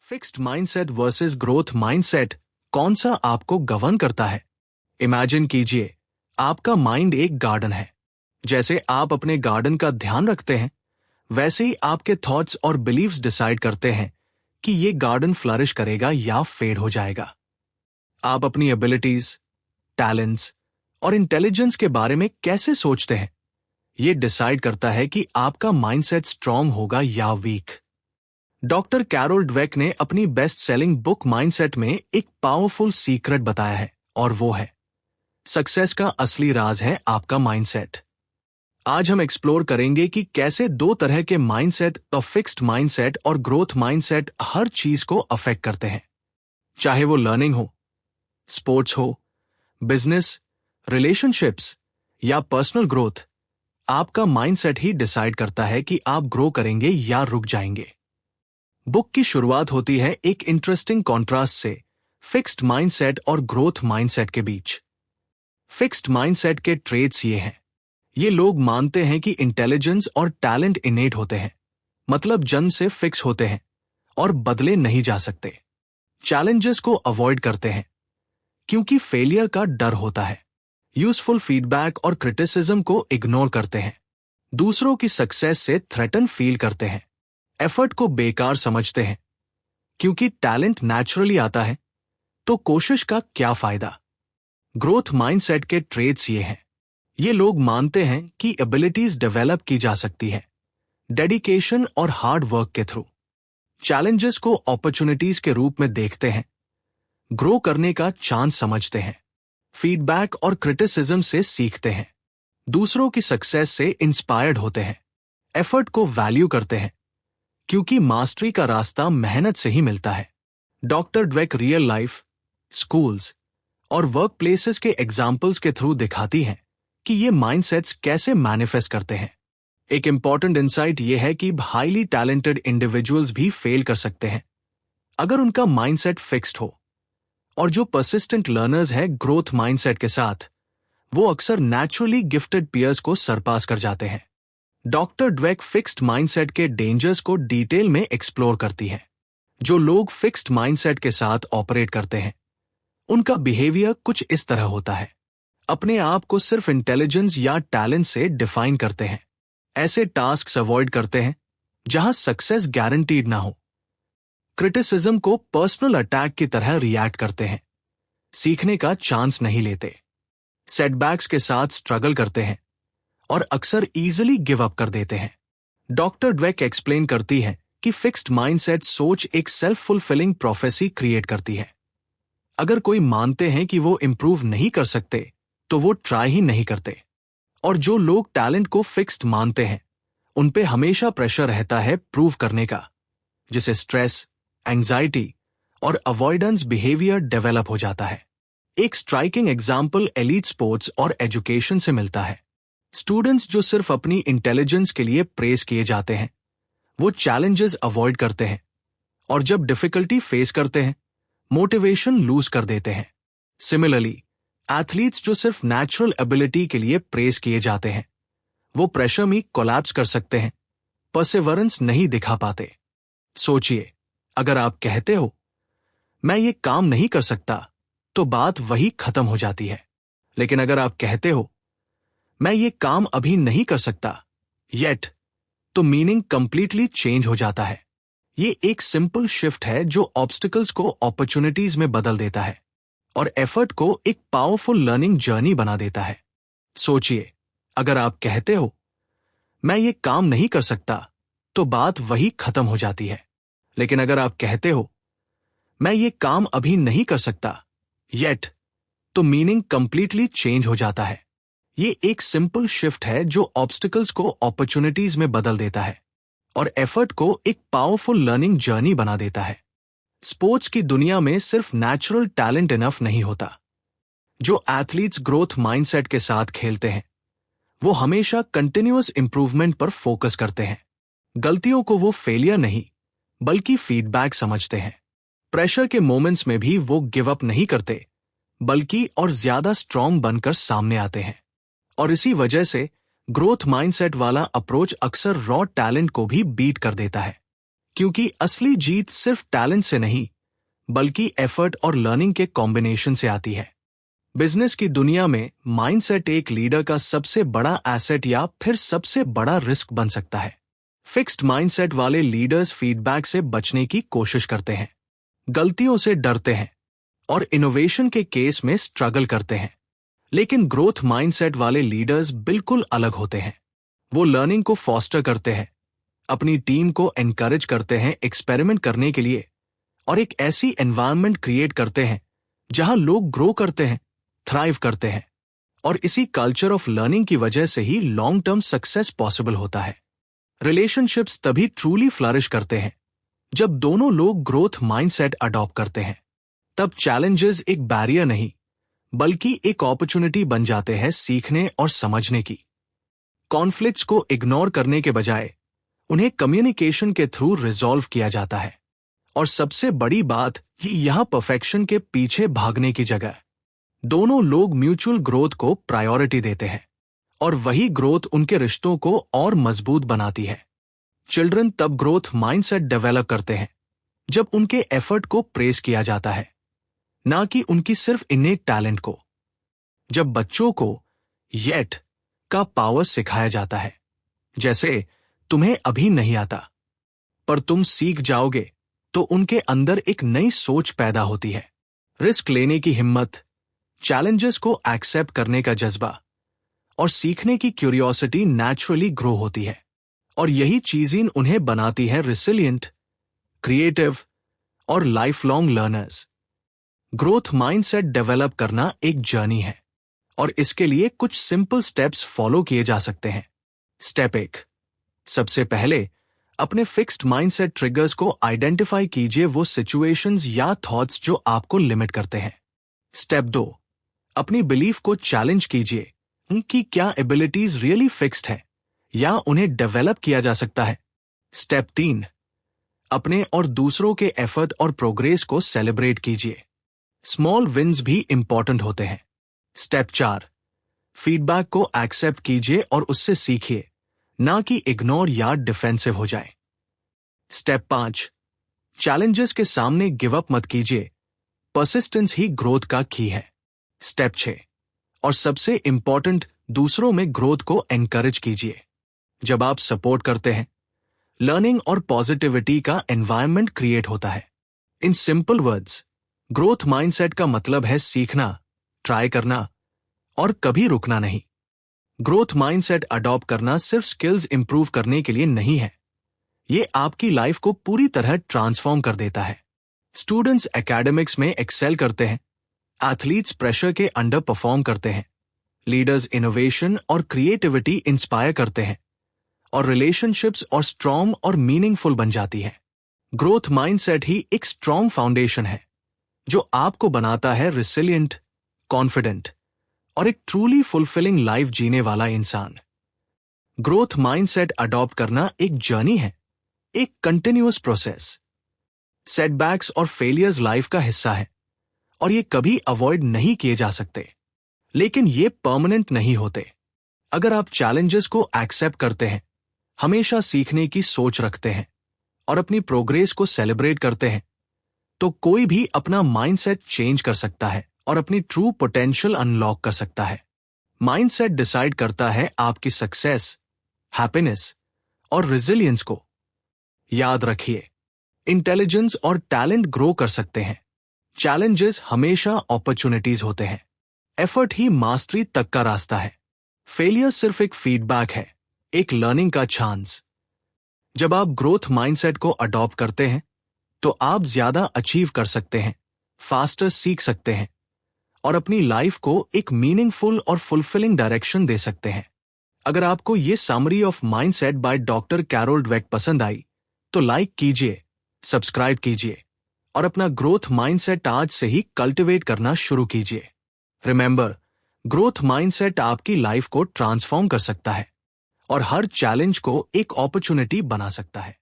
Fixed mindset versus growth mindset, कौन सा आपको गवर्न करता है? इमेजिन कीजिए, आपका माइंड एक गार्डन है। जैसे आप अपने गार्डन का ध्यान रखते हैं, वैसे ही आपके थॉट्स और बिलीव्स डिसाइड करते हैं कि ये गार्डन फ्लरिश करेगा या फेड हो जाएगा। आप अपनी एबिलिटीज, टैलेंट्स और इंटेलिजेंस के बारे में कैसे सोचते हैं, ये डिसाइड करता है कि आपका माइंडसेट स्ट्रांग होगा या वीक। डॉक्टर कैरोल ड्वेक ने अपनी बेस्ट सेलिंग बुक माइंडसेट में एक पावरफुल सीक्रेट बताया है, और वो है सक्सेस का असली राज है आपका माइंडसेट। आज हम एक्सप्लोर करेंगे कि कैसे दो तरह के माइंडसेट, फिक्स्ड माइंडसेट और ग्रोथ माइंडसेट, हर चीज को अफेक्ट करते हैं। चाहे वो लर्निंग हो, स्पोर्ट्स हो, बिजनेस, रिलेशनशिप्स या पर्सनल ग्रोथ, आपका माइंडसेट ही डिसाइड करता है कि आप ग्रो करेंगे या रुक जाएंगे। बुक की शुरुआत होती है एक इंटरेस्टिंग कॉन्ट्रास्ट से, फिक्स्ड माइंडसेट और ग्रोथ माइंडसेट के बीच। फिक्स्ड माइंडसेट के ट्रेट्स ये हैं। ये लोग मानते हैं कि इंटेलिजेंस और टैलेंट इनेट होते हैं, मतलब जन्म से फिक्स होते हैं और बदले नहीं जा सकते। चैलेंजेस को अवॉइड करते हैं क्योंकि फेलियर का डर होता है। यूजफुल फीडबैक और क्रिटिसिज्म को इग्नोर करते हैं। दूसरों की सक्सेस से थ्रेटन फील करते हैं। एफर्ट को बेकार समझते हैं क्योंकि टैलेंट नेचुरली आता है, तो कोशिश का क्या फायदा। ग्रोथ माइंडसेट के ट्रेट्स ये हैं। ये लोग मानते हैं कि एबिलिटीज डेवलप की जा सकती है, डेडिकेशन और हार्ड वर्क के थ्रू। चैलेंजेस को अपॉर्चुनिटीज के रूप में देखते हैं, ग्रो करने का चांस समझते हैं। फीडबैक और क्रिटिसिज्म से सीखते हैं। दूसरों की सक्सेस से इंस्पायर्ड होते हैं। एफर्ट को वैल्यू करते हैं क्योंकि मास्टरी का रास्ता मेहनत से ही मिलता है। Doctor Dweck real life, schools और वर्क प्लेसेस के एग्जाम्पल्स के थ्रू दिखाती हैं कि ये माइंडसेट्स कैसे मैनिफेस्ट करते हैं। एक इंपॉर्टेंट इंसाइट ये है कि हाईली टैलेंटेड इंडिविजुअल्स भी फेल कर सकते हैं अगर उनका माइंडसेट फिक्स्ड हो, और जो परसिस्टेंट लर्नर्स हैं ग्रोथ माइंडसेट के साथ, वो अक्सर नेचुरली गिफ्टेड पीयर्स को सरपास कर जाते हैं। डॉक्टर ड्वेक फिक्स्ड माइंडसेट के डेंजर्स को डिटेल में एक्सप्लोर करती है। जो लोग फिक्स्ड माइंडसेट के साथ ऑपरेट करते हैं, उनका बिहेवियर कुछ इस तरह होता है। अपने आप को सिर्फ इंटेलिजेंस या टैलेंट से डिफाइन करते हैं। ऐसे टास्क अवॉइड करते हैं जहां सक्सेस गारंटीड ना हो। क्रिटिसिज्म को पर्सनल अटैक की तरह रिएक्ट करते हैं। सीखने का चांस नहीं लेते। सेटबैक्स के साथ स्ट्रगल करते हैं और अक्सर इजीली गिव अप कर देते हैं। डॉक्टर ड्वेक एक्सप्लेन करती है कि फिक्स्ड माइंडसेट सोच एक सेल्फ फुलफिलिंग प्रोफेसी क्रिएट करती है। अगर कोई मानते हैं कि वो इंप्रूव नहीं कर सकते, तो वो ट्राई ही नहीं करते। और जो लोग टैलेंट को फिक्स्ड मानते हैं, उन पे हमेशा प्रेशर रहता है प्रूव करने का, जिसे स्ट्रेस, एंजाइटी और अवॉइडेंस बिहेवियर डेवलप हो जाता है। एक स्ट्राइकिंग एग्जाम्पल एलीट स्पोर्ट्स और एजुकेशन से मिलता है। स्टूडेंट्स जो सिर्फ अपनी इंटेलिजेंस के लिए प्रेज किए जाते हैं, वो चैलेंजेस अवॉइड करते हैं, और जब डिफिकल्टी फेस करते हैं, मोटिवेशन लूज कर देते हैं। सिमिलरली, एथलीट्स जो सिर्फ नेचुरल एबिलिटी के लिए प्रेज किए जाते हैं, वो प्रेशर में कोलैप्स कर सकते हैं, परसेवरेंस नहीं दिखा पाते। सोचिए, अगर आप कहते हो मैं ये काम नहीं कर सकता, तो बात वही खत्म हो जाती है। लेकिन अगर आप कहते हो मैं ये काम अभी नहीं कर सकता येट, तो मीनिंग कंप्लीटली चेंज हो जाता है। ये एक सिंपल शिफ्ट है जो ऑब्स्टिकल्स को अपॉर्चुनिटीज में बदल देता है और एफर्ट को एक पावरफुल लर्निंग जर्नी बना देता है। सोचिए, अगर आप कहते हो मैं ये काम नहीं कर सकता, तो बात वही खत्म हो जाती है। लेकिन अगर आप कहते हो मैं ये काम अभी नहीं कर सकता येट, तो मीनिंग कंप्लीटली चेंज हो जाता है। ये एक सिंपल शिफ्ट है जो ऑब्स्टिकल्स को अपॉर्चुनिटीज में बदल देता है और एफर्ट को एक पावरफुल लर्निंग जर्नी बना देता है। स्पोर्ट्स की दुनिया में सिर्फ नेचुरल टैलेंट इनफ नहीं होता। जो एथलीट्स ग्रोथ माइंडसेट के साथ खेलते हैं, वो हमेशा कंटिन्यूअस इंप्रूवमेंट पर फोकस करते हैं। गलतियों को वो फेलियर नहीं, बल्कि फीडबैक समझते हैं। प्रेशर के मोमेंट्स में भी वो गिव अप नहीं करते, बल्कि और ज्यादा स्ट्रांग बनकर सामने आते हैं। और इसी वजह से ग्रोथ माइंडसेट वाला अप्रोच अक्सर रॉ टैलेंट को भी बीट कर देता है, क्योंकि असली जीत सिर्फ टैलेंट से नहीं, बल्कि एफर्ट और लर्निंग के कॉम्बिनेशन से आती है। बिजनेस की दुनिया में माइंडसेट एक लीडर का सबसे बड़ा एसेट या फिर सबसे बड़ा रिस्क बन सकता है। फिक्स्ड माइंडसेट वाले लीडर्स फीडबैक से बचने की कोशिश करते हैं, गलतियों से डरते हैं और इनोवेशन के केस में स्ट्रगल करते हैं। लेकिन ग्रोथ माइंडसेट वाले लीडर्स बिल्कुल अलग होते हैं। वो लर्निंग को फॉस्टर करते हैं, अपनी टीम को एनकरेज करते हैं एक्सपेरिमेंट करने के लिए और एक ऐसी एनवायरनमेंट क्रिएट करते हैं जहां लोग ग्रो करते हैं, थ्राइव करते हैं। और इसी कल्चर ऑफ लर्निंग की वजह से ही लॉन्ग टर्म सक्सेस पॉसिबल होता है। रिलेशनशिप्स तभी ट्रूली फ्लरिश करते हैं जब दोनों लोग ग्रोथ माइंडसेट अडॉप्ट करते हैं। तब चैलेंजेस एक बैरियर नहीं, बल्कि एक अपॉर्चुनिटी बन जाते हैं सीखने और समझने की। कॉन्फ्लिक्ट्स को इग्नोर करने के बजाय उन्हें कम्युनिकेशन के थ्रू रिजॉल्व किया जाता है। और सबसे बड़ी बात कि यहां परफेक्शन के पीछे भागने की जगह दोनों लोग म्यूचुअल ग्रोथ को प्रायोरिटी देते हैं और वही ग्रोथ उनके रिश्तों को और मजबूत बनाती है। चिल्ड्रन तब ग्रोथ माइंडसेट डेवलप करते हैं जब उनके एफर्ट को प्रेज किया जाता है, ना कि उनकी सिर्फ इन्नेट टैलेंट को। जब बच्चों को येट का पावर सिखाया जाता है, जैसे तुम्हें अभी नहीं आता पर तुम सीख जाओगे, तो उनके अंदर एक नई सोच पैदा होती है। रिस्क लेने की हिम्मत, चैलेंजेस को एक्सेप्ट करने का जज्बा और सीखने की क्यूरियोसिटी नेचुरली ग्रो होती है। और यही चीजें उन्हें बनाती है रिसिलिएंट, क्रिएटिव और life long learners. Growth mindset develop करना एक जर्नी है और इसके लिए कुछ सिंपल स्टेप्स फॉलो किए जा सकते हैं। स्टेप 1, सबसे पहले अपने फिक्स्ड माइंडसेट ट्रिगर्स को आइडेंटिफाई कीजिए, वो सिचुएशंस या थॉट्स जो आपको लिमिट करते हैं। स्टेप 2, अपनी बिलीफ को चैलेंज कीजिए कि क्या एबिलिटीज रियली फिक्स्ड है या उन्हें डेवलप किया जा सकता है। स्टेप 3, अपने और दूसरों के एफर्ट और प्रोग्रेस को सेलिब्रेट कीजिए। स्मॉल विन्स भी इंपॉर्टेंट होते हैं। स्टेप 4, फीडबैक को एक्सेप्ट कीजिए और उससे सीखिए, ना कि इग्नोर या डिफेंसिव हो जाए। स्टेप 5, चैलेंजेस के सामने गिव अप मत कीजिए, परसिस्टेंस ही ग्रोथ का की है। स्टेप 6, और सबसे इंपॉर्टेंट, दूसरों में ग्रोथ को एनकरेज कीजिए। जब आप सपोर्ट करते हैं, लर्निंग और पॉजिटिविटी का एनवायरनमेंट क्रिएट होता है। In simple words, growth mindset का मतलब है सीखना, ट्राई करना और कभी रुकना नहीं। ग्रोथ माइंडसेट अडॉप्ट करना सिर्फ स्किल्स इंप्रूव करने के लिए नहीं है, ये आपकी लाइफ को पूरी तरह ट्रांसफॉर्म कर देता है। स्टूडेंट्स एकेडमिक्स में एक्सेल करते हैं, एथलीट्स प्रेशर के अंडर परफॉर्म करते हैं, लीडर्स इनोवेशन और क्रिएटिविटी इंस्पायर करते हैं और रिलेशनशिप्स और स्ट्रॉन्ग और मीनिंगफुल बन जाती है। ग्रोथ माइंडसेट ही एक स्ट्रॉन्ग फाउंडेशन है जो आपको बनाता है रिसिलिएंट, कॉन्फिडेंट और एक ट्रूली फुलफिलिंग लाइफ जीने वाला इंसान। ग्रोथ माइंडसेट अडॉप्ट करना एक जर्नी है, एक कंटिन्यूअस प्रोसेस। सेटबैक्स और फेलियर्स लाइफ का हिस्सा है और ये कभी अवॉइड नहीं किए जा सकते, लेकिन ये परमानेंट नहीं होते। अगर आप चैलेंजेस को एक्सेप्ट करते हैं, हमेशा सीखने की सोच रखते हैं और अपनी प्रोग्रेस को सेलिब्रेट करते हैं, तो कोई भी अपना माइंडसेट चेंज कर सकता है और अपनी ट्रू पोटेंशियल अनलॉक कर सकता है। माइंडसेट डिसाइड करता है आपकी सक्सेस, हैप्पीनेस और रेजिलियंस को। याद रखिए, इंटेलिजेंस और टैलेंट ग्रो कर सकते हैं, चैलेंजेस हमेशा अपॉर्चुनिटीज होते हैं। एफर्ट ही मास्टरी तक का रास्ता है। फेलियर सिर्फ एक फीडबैक है, एक लर्निंग का चांस। जब आप ग्रोथ माइंडसेट को अडॉप्ट करते हैं, तो आप ज्यादा अचीव कर सकते हैं, फास्टर सीख सकते हैं और अपनी लाइफ को एक मीनिंगफुल और फुलफिलिंग डायरेक्शन दे सकते हैं। अगर आपको ये summary of mindset by doctor Carol Dweck पसंद आई, तो लाइक कीजिए, सब्सक्राइब कीजिए और अपना ग्रोथ माइंडसेट आज से ही कल्टिवेट करना शुरू कीजिए। रिमेंबर, ग्रोथ माइंडसेट आपकी लाइफ को ट्रांसफॉर्म कर सकता है और हर चैलेंज को एक अपॉर्चुनिटी बना सकता है।